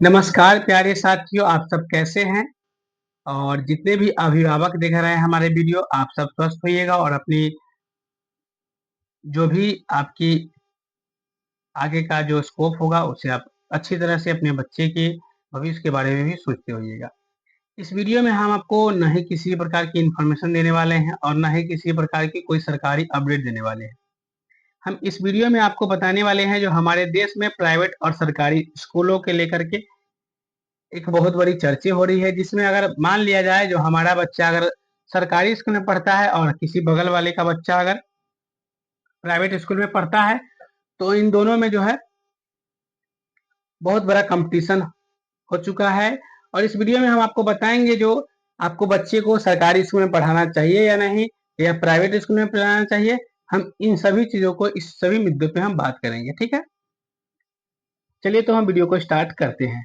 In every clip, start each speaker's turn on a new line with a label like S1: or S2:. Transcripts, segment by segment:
S1: नमस्कार प्यारे साथियों, आप सब कैसे हैं? और जितने भी अभिभावक देख रहे हैं हमारे वीडियो, आप सब स्वस्थ होइएगा और अपनी जो भी आपकी आगे का जो स्कोप होगा, उसे आप अच्छी तरह से अपने बच्चे के भविष्य के बारे में भी सोचते होइएगा। इस वीडियो में हम आपको न ही किसी प्रकार की इन्फॉर्मेशन देने वाले हैं और न ही किसी प्रकार की कोई सरकारी अपडेट देने वाले हैं। हम इस वीडियो में आपको बताने वाले हैं जो हमारे देश में प्राइवेट और सरकारी स्कूलों के लेकर के एक बहुत बड़ी चर्चा हो रही है, जिसमें अगर मान लिया जाए जो हमारा बच्चा अगर सरकारी स्कूल में पढ़ता है और किसी बगल वाले का बच्चा अगर प्राइवेट स्कूल में पढ़ता है, तो इन दोनों में जो है बहुत बड़ा कंपटीशन हो चुका है। और इस वीडियो में हम आपको बताएंगे जो आपको बच्चे को सरकारी स्कूल में पढ़ाना चाहिए या नहीं, या प्राइवेट स्कूल में पढ़ाना चाहिए। हम इन सभी चीजों को, इस सभी मुद्दों पे हम बात करेंगे, ठीक है। चलिए तो हम वीडियो को स्टार्ट करते हैं।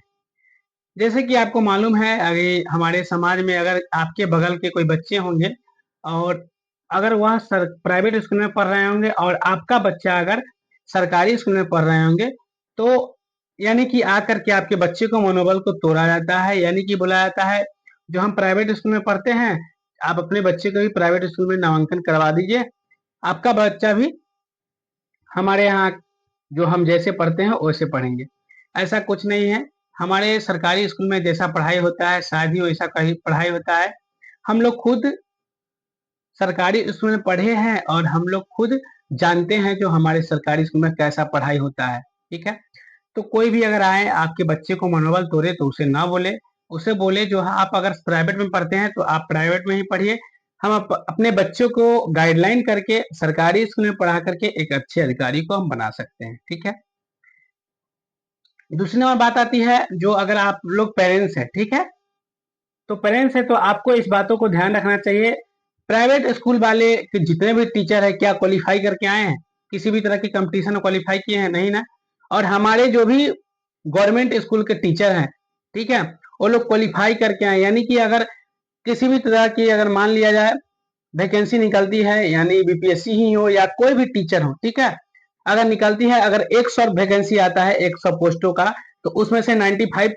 S1: जैसे कि आपको मालूम है, अभी हमारे समाज में अगर आपके बगल के कोई बच्चे होंगे और अगर वह प्राइवेट स्कूल में पढ़ रहे होंगे और आपका बच्चा अगर सरकारी स्कूल में पढ़ रहे होंगे, तो यानी कि आकर के आपके बच्चे को मनोबल को तोड़ा जाता है। यानी कि बोला जाता है जो हम प्राइवेट स्कूल में पढ़ते हैं, आप अपने बच्चे को भी प्राइवेट स्कूल में नामांकन करवा दीजिए, आपका बच्चा भी हमारे यहाँ जो हम जैसे पढ़ते हैं वैसे पढ़ेंगे। ऐसा कुछ नहीं है। हमारे सरकारी स्कूल में जैसा पढ़ाई होता है शायद ही वैसा कहीं पढ़ाई होता है। हम लोग खुद सरकारी स्कूल में पढ़े हैं और हम लोग खुद जानते हैं जो हमारे सरकारी स्कूल में कैसा पढ़ाई होता है, ठीक है। तो कोई भी अगर आए आपके बच्चे को मनोबल तोड़े तो उसे ना बोले, उसे बोले जो आप अगर प्राइवेट में पढ़ते हैं तो आप प्राइवेट में ही पढ़िए। हम अपने बच्चों को गाइडलाइन करके सरकारी स्कूल में पढ़ा करके एक अच्छे अधिकारी को हम बना सकते हैं, ठीक है। दूसरी नंबर बात आती है जो अगर आप लोग पेरेंट्स हैं, ठीक है, तो पेरेंट्स है तो आपको इस बातों को ध्यान रखना चाहिए। प्राइवेट स्कूल वाले के जितने भी टीचर है क्या क्वालिफाई करके आए हैं? किसी भी तरह की कंपटीशन में क्वालिफाई किए हैं? नहीं ना। और हमारे जो भी गवर्नमेंट स्कूल के टीचर हैं, ठीक है, वो लोग क्वालिफाई करके आए। यानी कि अगर किसी भी तरह की अगर मान लिया जाए वैकेंसी निकलती है, यानी बीपीएससी ही हो या कोई भी टीचर हो, ठीक है, अगर निकलती है, अगर 100 वैकेंसी आता है 100 पोस्टों का, तो उसमें से 95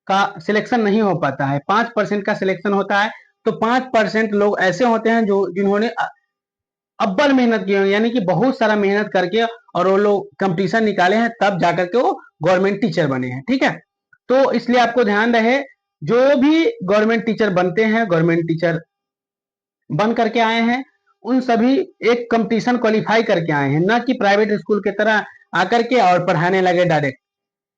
S1: का सिलेक्शन नहीं हो पाता है, 5% का सिलेक्शन होता है। तो 5% लोग ऐसे होते हैं जो जिन्होंने अव्वल मेहनत की है, यानी कि बहुत सारा मेहनत करके और वो लोग कंपटीशन निकाले हैं, तब जाकर के वो गवर्नमेंट टीचर बने हैं, ठीक है। तो इसलिए आपको ध्यान रहे, जो भी गवर्नमेंट टीचर बनते हैं, गवर्नमेंट टीचर बन करके आए हैं, उन सभी एक कंपटीशन क्वालिफाई करके आए हैं, ना कि प्राइवेट स्कूल की तरह आकर के और पढ़ाने लगे डायरेक्ट।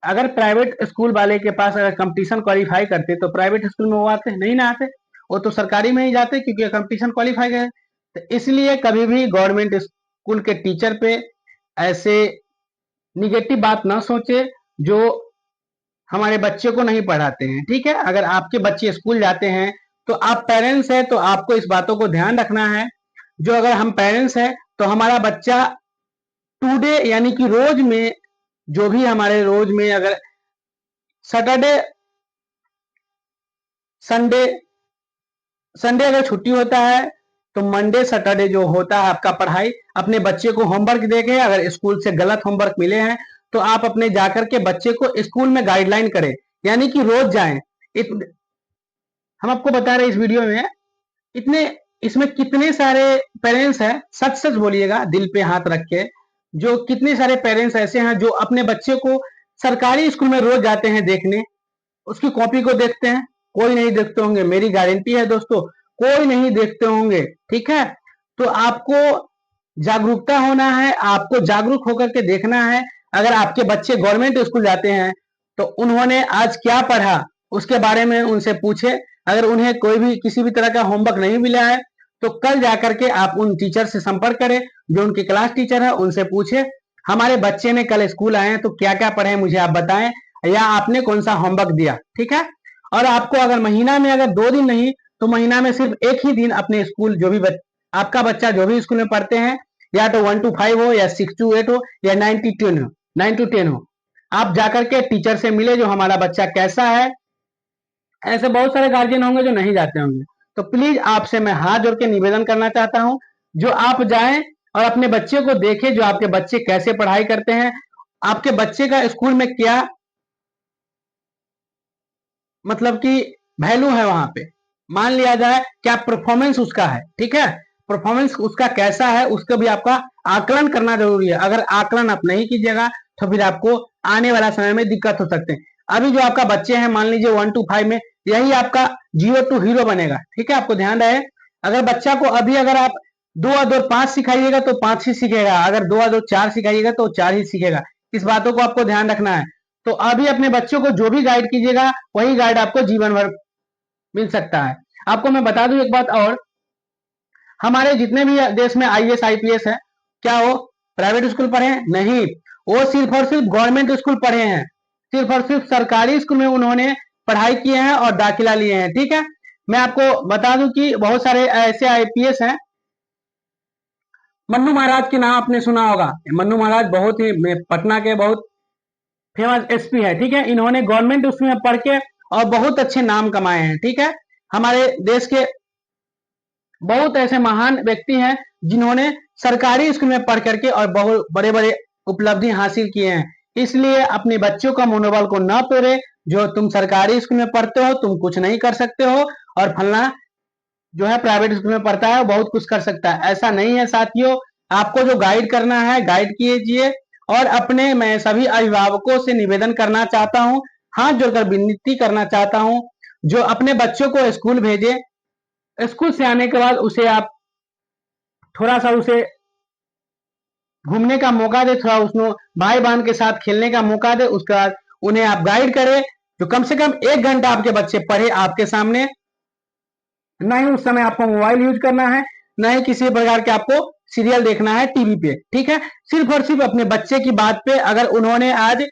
S1: अगर प्राइवेट स्कूल वाले के पास अगर कंपटीशन क्वालिफाई करते तो प्राइवेट स्कूल में वो आते नहीं ना आते, वो तो सरकारी में ही जाते क्योंकि कंपटीशन क्वालिफाई गए। तो इसलिए कभी भी गवर्नमेंट स्कूल के टीचर पे ऐसे निगेटिव बात ना सोचे जो हमारे बच्चे को नहीं पढ़ाते हैं, ठीक है। अगर आपके बच्चे स्कूल जाते हैं तो आप पेरेंट्स हैं तो आपको इस बातों को ध्यान रखना है। जो अगर हम पेरेंट्स हैं तो हमारा बच्चा टुडे यानी कि रोज में, जो भी हमारे रोज में अगर सैटरडे संडे संडे अगर छुट्टी होता है तो मंडे सैटरडे जो होता है आपका पढ़ाई, अपने बच्चे को होमवर्क देके, अगर स्कूल से गलत होमवर्क मिले हैं तो आप अपने जाकर के बच्चे को स्कूल में गाइडलाइन करें, यानी कि रोज जाएं। हम आपको बता रहे हैं इस वीडियो में इतने इसमें कितने सारे पेरेंट्स हैं, सच सच बोलिएगा दिल पे हाथ रख के, जो कितने सारे पेरेंट्स ऐसे हैं जो अपने बच्चे को सरकारी स्कूल में रोज जाते हैं देखने, उसकी कॉपी को देखते हैं। कोई नहीं देखते होंगे, मेरी गारंटी है दोस्तों, कोई नहीं देखते होंगे, ठीक है। तो आपको जागरूकता होना है, आपको जागरूक होकर के देखना है। अगर आपके बच्चे गवर्नमेंट स्कूल जाते हैं तो उन्होंने आज क्या पढ़ा उसके बारे में उनसे पूछे। अगर उन्हें कोई भी किसी भी तरह का होमवर्क नहीं मिला है तो कल जाकर के आप उन टीचर से संपर्क करें जो उनके क्लास टीचर है, उनसे पूछे हमारे बच्चे ने कल स्कूल आए हैं तो क्या क्या पढ़े मुझे आप बताएं, या आपने कौन सा होमवर्क दिया, ठीक है। और आपको अगर महीना में अगर 2 दिन नहीं तो महीना में सिर्फ एक ही दिन अपने स्कूल जो भी आपका बच्चा जो भी स्कूल में पढ़ते हैं, या तो 1 to 5 हो या 6 to 8 हो या 9 to 10 हो, आप जाकर के टीचर से मिले जो हमारा बच्चा कैसा है। ऐसे बहुत सारे गार्जियन होंगे जो नहीं जाते होंगे, तो प्लीज आपसे मैं हाथ जोड़ के निवेदन करना चाहता हूं जो आप जाएं और अपने बच्चे को देखें जो आपके बच्चे कैसे पढ़ाई करते हैं, आपके बच्चे का स्कूल में क्या मतलब कि वैल्यू है वहां पे। मान लिया जाए क्या परफॉर्मेंस उसका है, ठीक है, परफॉर्मेंस उसका कैसा है उसका भी आपका आकलन करना जरूरी है। अगर आकलन आप नहीं कीजिएगा तो फिर आपको आने वाला समय में दिक्कत हो सकते हैं। अभी जो आपका बच्चे हैं मान लीजिए 1 to 5 में, यही आपका 0 to हीरो बनेगा, ठीक है, आपको ध्यान रहे। अगर बच्चा को अभी अगर आप 2 और 2 5 सिखाइएगा तो 5 ही सीखेगा, अगर 2 और 2 4 सिखाइएगा तो 4 ही सीखेगा। इस बातों को आपको ध्यान रखना है। तो अभी अपने बच्चों को जो भी गाइड कीजिएगा वही गाइड आपको जीवन भर मिल सकता है। आपको मैं बता दूं एक बात और, हमारे जितने भी देश में आईएएस आईपीएस है, क्या वो प्राइवेट स्कूल पढ़े हैं? नहीं, वो सिर्फ और सिर्फ गवर्नमेंट स्कूल पढ़े हैं। सिर्फ और सिर्फ सरकारी स्कूल में उन्होंने पढ़ाई किए हैं और दाखिला लिए हैं, ठीक है। मैं आपको बता दूं कि बहुत सारे ऐसे आईपीएस हैं। मन्नू महाराज के नाम आपने सुना होगा। मन्नू महाराज बहुत ही पटना के बहुत फेमस एसपी है, ठीक है। इन्होंने गवर्नमेंट स्कूल में पढ़ के और बहुत अच्छे नाम कमाए हैं, ठीक है। हमारे देश के बहुत ऐसे महान व्यक्ति हैं जिन्होंने सरकारी स्कूल में पढ़ करके और बहुत बड़े बड़े उपलब्धि हासिल किए हैं। इसलिए अपने बच्चों का मनोबल को न तोड़े। जो तुम सरकारी स्कूल में पढ़ते हो तुम कुछ नहीं कर सकते हो, और फलना जो है प्राइवेट स्कूल में पढ़ता है वो बहुत कुछ कर सकता है, ऐसा नहीं है साथियों। आपको जो गाइड करना है गाइड कीजिए। और अपने मैं सभी अभिभावकों से निवेदन करना चाहता हूँ, हाथ जोड़कर विनती करना चाहता हूँ, जो अपने बच्चों को स्कूल भेजे, स्कूल से आने के बाद उसे आप थोड़ा सा उसे घूमने का मौका दे, थोड़ा उसको भाई बहन के साथ खेलने का मौका दे। उसके बाद उन्हें आप गाइड करें, जो कम से कम 1 घंटा आपके बच्चे पढ़े आपके सामने। ना ही उस समय आपको मोबाइल यूज करना है, ना ही किसी प्रकार के आपको सीरियल देखना है टीवी पे, ठीक है। सिर्फ और सिर्फ अपने बच्चे की बात पे, अगर उन्होंने आज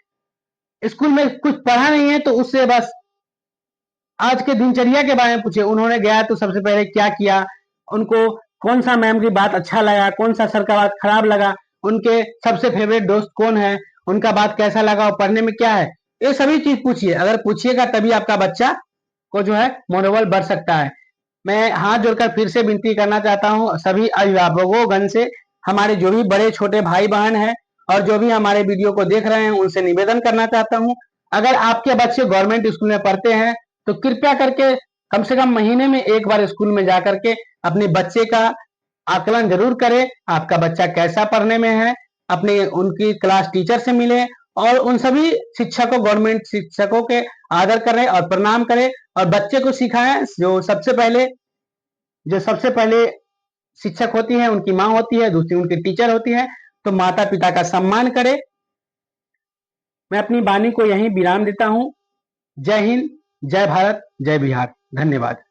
S1: स्कूल में कुछ पढ़ा नहीं है तो उससे बस आज के दिनचर्या के बारे में पूछे। उन्होंने गया तो सबसे पहले क्या किया, उनको कौन सा मैम की बात अच्छा लगा, कौन सा सर का बात खराब लगा, उनके सबसे फेवरेट दोस्त कौन है, उनका बात कैसा लगा और पढ़ने में क्या है, ये सभी चीज पूछिए। अगर पूछिएगा तभी आपका बच्चा को जो है मनोबल बढ़ सकता है। मैं हाथ जोड़कर फिर से विनती करना चाहता हूँ सभी अभिभावकों से, हमारे जो भी बड़े छोटे भाई बहन हैं और जो भी हमारे वीडियो को देख रहे हैं उनसे निवेदन करना चाहता हूँ, अगर आपके बच्चे गवर्नमेंट स्कूल में पढ़ते हैं तो कृपया करके कम से कम महीने में एक बार स्कूल में जा करके अपने बच्चे का आकलन जरूर करें। आपका बच्चा कैसा पढ़ने में है, अपने उनकी क्लास टीचर से मिले और उन सभी शिक्षकों गवर्नमेंट शिक्षकों के आदर करें और प्रणाम करें, और बच्चे को सिखाएं। जो सबसे पहले शिक्षक होती है उनकी माँ होती है, दूसरी उनकी टीचर होती है, तो माता पिता का सम्मान करें। मैं अपनी वाणी को यहीं विराम देता हूँ। जय हिंद, जय भारत, जय बिहार। धन्यवाद।